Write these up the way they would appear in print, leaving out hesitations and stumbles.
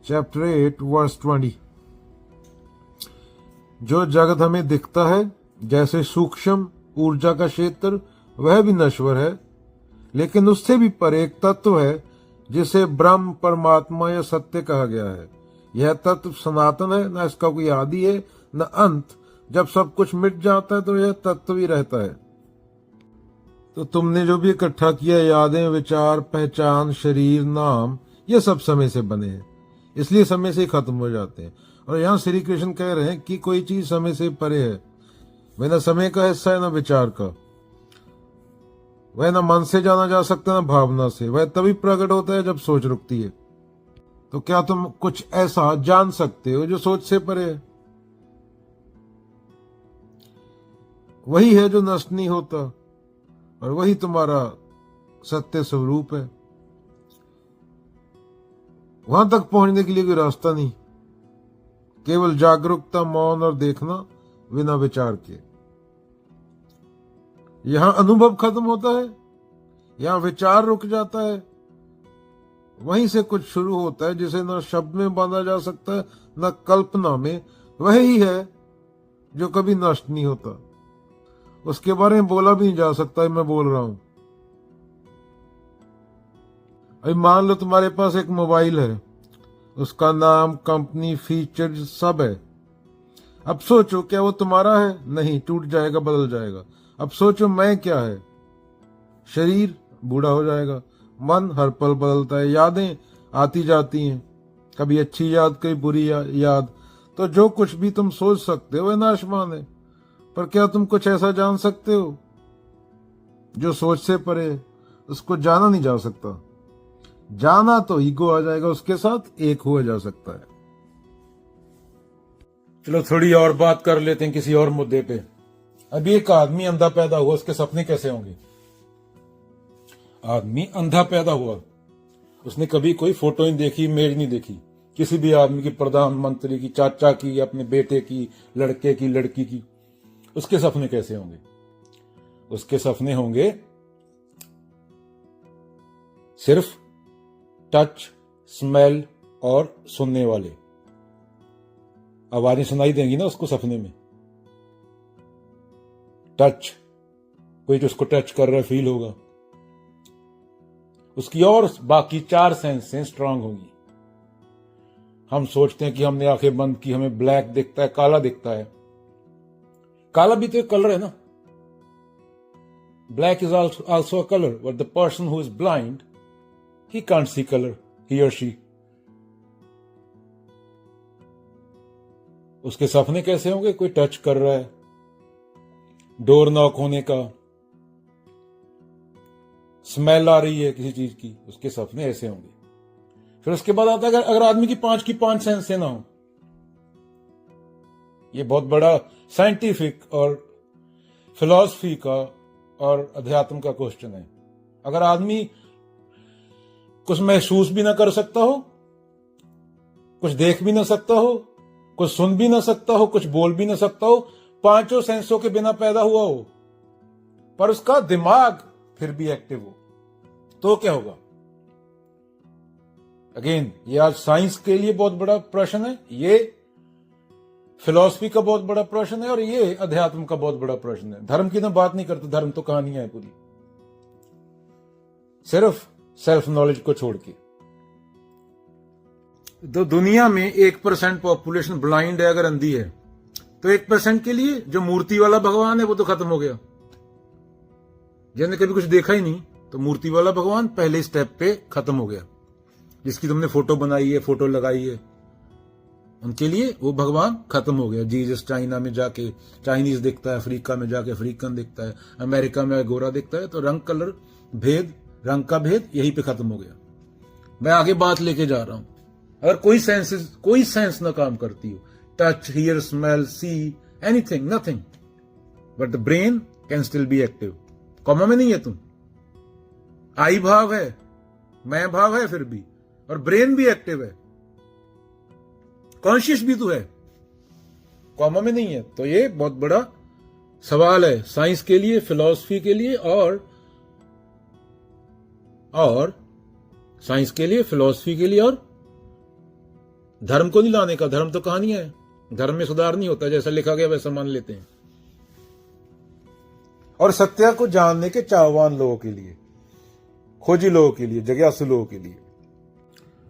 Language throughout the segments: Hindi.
Chapter 8 verse 20। जो जगत हमें दिखता है जैसे सूक्ष्म ऊर्जा का क्षेत्र, वह भी नश्वर है, लेकिन उससे भी परे एक तत्व है जिसे ब्रह्म, परमात्मा या सत्य कहा गया है। यह तत्व सनातन है, न इसका कोई आदि है न अंत। जब सब कुछ मिट जाता है तो यह तत्व ही रहता है। तो तुमने जो भी इकट्ठा किया, यादें, विचार, पहचान, शरीर, नाम, ये सब समय से बने हैं, इसलिए समय से ही खत्म हो जाते हैं। और यहाँ श्री कृष्ण कह रहे हैं कि कोई चीज समय से परे है, वह न समय का हिस्सा है न विचार का, वह न मन से जाना जा सकता न भावना से। वह तभी प्रकट होता है जब सोच रुकती है। तो क्या तुम कुछ ऐसा जान सकते हो जो सोच से परे है? वही है जो नष्ट नहीं होता, और वही तुम्हारा सत्य स्वरूप है। वहां तक पहुंचने के लिए कोई रास्ता नहीं, केवल जागरूकता, मौन और देखना बिना विचार के। यहां अनुभव खत्म होता है, यहां विचार रुक जाता है, वहीं से कुछ शुरू होता है जिसे न शब्द में बांधा जा सकता है न कल्पना में। वही है जो कभी नष्ट नहीं होता, उसके बारे में बोला भी नहीं जा सकता। मैं बोल रहा हूं, अभी मान लो तुम्हारे पास एक मोबाइल है, उसका नाम, कंपनी, फीचर्स सब है। अब सोचो, क्या वो तुम्हारा है? नहीं, टूट जाएगा, बदल जाएगा। अब सोचो मैं क्या है? शरीर बूढ़ा हो जाएगा, मन हर पल बदलता है, यादें आती जाती हैं, कभी अच्छी याद, कभी बुरी याद। तो जो कुछ भी तुम सोच सकते हो वह नाशवान है। पर क्या तुम कुछ ऐसा जान सकते हो जो सोच से परे है? उसको जाना नहीं जा सकता। जाना तो ईगो आ जाएगा, उसके साथ एक हुआ जा सकता है। चलो थोड़ी और बात कर लेते हैं किसी और मुद्दे पे। अभी एक आदमी अंधा पैदा हुआ, उसके सपने कैसे होंगे? आदमी अंधा पैदा हुआ, उसने कभी कोई फोटो नहीं देखी, इमेज नहीं देखी किसी भी आदमी की, प्रधानमंत्री की, चाचा की, अपने बेटे की, लड़के की, लड़की की। उसके सपने कैसे होंगे? उसके सपने होंगे सिर्फ टच, स्मेल और सुनने वाले। आवाजें सुनाई देंगी ना उसको सपने में। टच, कोई जो उसको टच कर रहा है फील होगा। उसकी और बाकी 4 सेंसें स्ट्रांग होंगी। हम सोचते हैं कि हमने आंखें बंद की, हमें ब्लैक दिखता है, काला दिखता है। काला भी तो एक कलर है ना। Black is also a colour, but the person who is blind, he can't see color, he or she. उसके सपने कैसे होंगे? कोई टच कर रहा है, डोर नॉक होने का, स्मेल आ रही है किसी चीज की, उसके सपने ऐसे होंगे। फिर उसके बाद आता है अगर आदमी की 5 सेंसें ना हो। ये बहुत बड़ा साइंटिफिक और फिलॉसफी का और अध्यात्म का क्वेश्चन है। अगर आदमी कुछ महसूस भी ना कर सकता हो, कुछ देख भी ना सकता हो, कुछ सुन भी ना सकता हो, कुछ बोल भी ना सकता हो, 5 सेंसों के बिना पैदा हुआ हो, पर उसका दिमाग फिर भी एक्टिव हो, तो क्या होगा? अगेन, ये आज साइंस के लिए बहुत बड़ा प्रश्न है, ये फिलॉसफी का बहुत बड़ा प्रश्न है, और ये अध्यात्म का बहुत बड़ा प्रश्न है। धर्म की ना बात नहीं करते, धर्म तो कहानियां है पूरी, सिर्फ सेल्फ नॉलेज को छोड़ के। तो दुनिया में 1% पॉपुलेशन ब्लाइंड है, अगर अंधी है, तो 1% के लिए जो मूर्ति वाला भगवान है वो तो खत्म हो गया। जिन्होंने कभी कुछ देखा ही नहीं, तो मूर्ति वाला भगवान पहले स्टेप पे खत्म हो गया। जिसकी तुमने फोटो बनाई है, फोटो लगाई है, उनके लिए वो भगवान खत्म हो गया। जीसस चाइना में जाके चाइनीज दिखता है, अफ्रीका में जाके अफ्रीकन दिखता है, अमेरिका में गोरा दिखता है। तो रंग, कलर भेद, रंग का भेद यहीं पे खत्म हो गया। मैं आगे बात लेके जा रहा हूं। अगर कोई सेंस ना काम करती हो, touch, hear, smell, see, anything, nothing, but the brain can still be active. Coma में नहीं है तुम, आई भाव है, मैं भाव है फिर भी, और ब्रेन भी एक्टिव है, कॉन्शियस भी तो है, कॉमा में नहीं है। तो ये बहुत बड़ा सवाल है साइंस के लिए, फिलॉसफी के लिए, और साइंस के लिए, फिलॉसफी के लिए और धर्म को नहीं लाने का, धर्म तो कहानियां है, धर्म में सुधार नहीं होता, जैसा लिखा गया वैसा मान लेते हैं। और सत्य को जानने के चाहवान लोगों के लिए, खोजी लोगों के लिए, जिज्ञासु लोगों के लिए।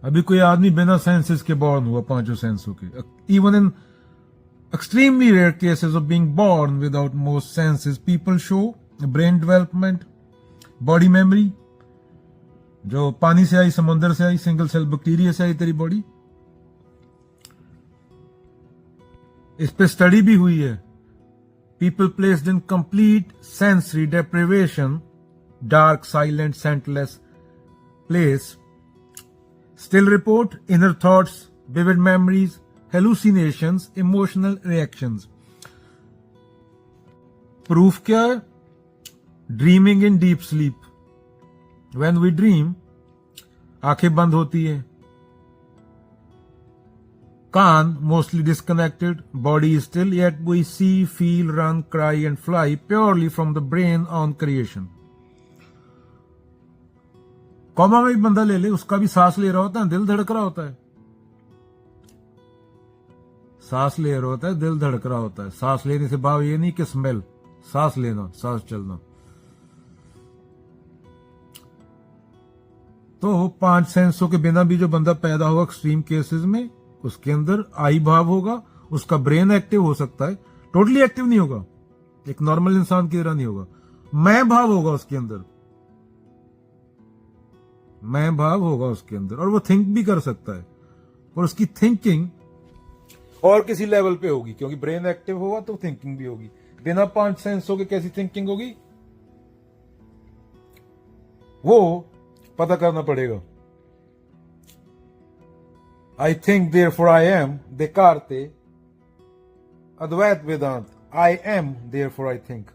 अभी कोई आदमी बिना सेंसेस के बॉर्न हुआ, पांचों सेंसों के, even in extremely rare cases of being born without most senses, people show brain development, body memory, जो पानी से आई, समुद्र से आई, सिंगल सेल बैक्टीरिया से आई तेरी बॉडी। इस पे स्टडी भी हुई है। People placed in complete sensory deprivation, dark, silent, scentless place, still report inner thoughts, vivid memories, hallucinations, emotional reactions. Proof क्या है? Dreaming in deep sleep. When we dream, आंखें बंद होती है, कान mostly disconnected, body is still, yet we see, feel, run, cry and fly purely from the brain on creation. Comma में भी बंदा ले ले, उसका भी सांस ले रहा होता है, दिल धड़क रहा होता है, सांस ले रहा होता है, दिल धड़क रहा होता है। सांस लेने से भाव ये नहीं कि स्मेल, सांस लेना, सांस चलना। तो 5 सेंसों के बिना भी जो बंदा पैदा होगा एक्सट्रीम केसेस में, उसके अंदर आई भाव होगा, उसका ब्रेन एक्टिव हो सकता है, टोटली एक्टिव नहीं होगा, एक नॉर्मल इंसान की तरह नहीं होगा। मैं भाव होगा उसके अंदर, मैं भाव होगा उसके अंदर, और वो थिंक भी कर सकता है, और उसकी थिंकिंग और किसी लेवल पे होगी, क्योंकि ब्रेन एक्टिव होगा तो थिंकिंग भी होगी। बिना 5 सेंसों के कैसी थिंकिंग होगी वो पता करना पड़ेगा। I think therefore I am, Descartes, Advaita Vedanta, I am therefore I think.